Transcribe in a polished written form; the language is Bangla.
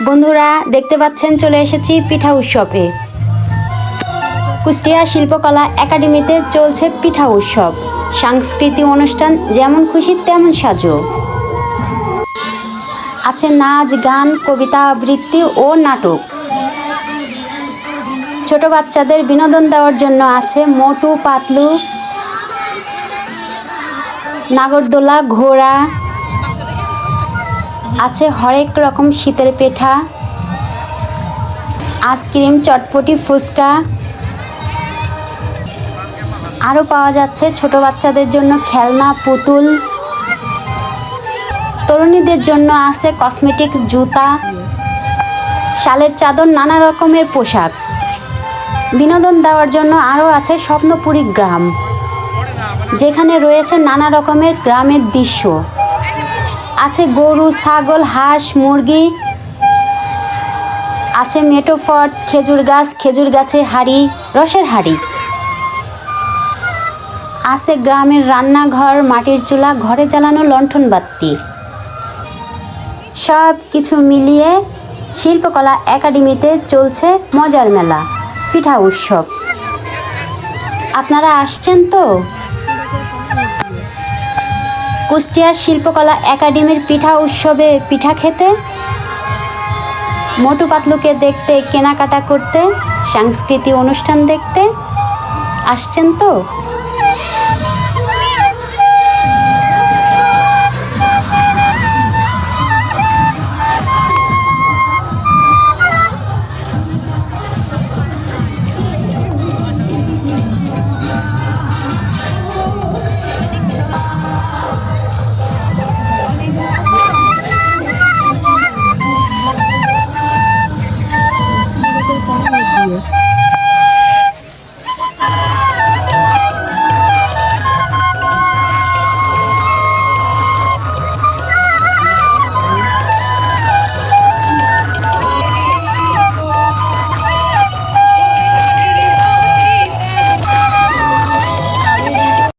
বন্ধুরা দেখতে পাচ্ছেন চলে এসেছি পিঠা উৎসবে। কুষ্টিয়া শিল্পকলা একাডেমিতে চলছে পিঠা উৎসব, সাংস্কৃতিক অনুষ্ঠান যেমন খুশি তেমন সাজো। আছে নাচ, গান, কবিতা আবৃত্তি ও নাটক। ছোট বাচ্চাদের বিনোদন দেওয়ার জন্য আছে মোটু পাতলু, নাগরদোলা, ঘোড়া, আছে হরেক রকম শীতের পিঠা, আইসক্রিম, চটপটি, ফুচকা। আরও পাওয়া যাচ্ছে ছোট বাচ্চাদের জন্য খেলনা, পুতুল। তরুণীদের জন্য আছে কসমেটিক্স, জুতা, শালের চাদর, নানা রকমের পোশাক। বিনোদন দেওয়ার জন্য আরও আছে স্বপ্নপুরী গ্রাম, যেখানে রয়েছে নানা রকমের গ্রামের দৃশ্য। আছে গরু, ছাগল, হাঁস, মুরগি, আছে মেটোফট, খেজুর গাছ, খেজুর গাছে হাঁড়ি, রসের হাঁড়ি। আছে গ্রামের রান্নাঘর, মাটির চুলা, ঘরে জ্বালানো লণ্ঠন বাতি। সব কিছু মিলিয়ে শিল্পকলা একাডেমিতে চলছে মজার মেলা, পিঠা উৎসব। আপনারা আসছেন তো? কুষ্টিয়া শিল্পকলা একাডেমির পিঠা উৎসবে পিঠা খেতে, মোটু পাতলুকে দেখতে, কেনাকাটা করতে, সাংস্কৃতিক অনুষ্ঠান দেখতে আসছেন তো?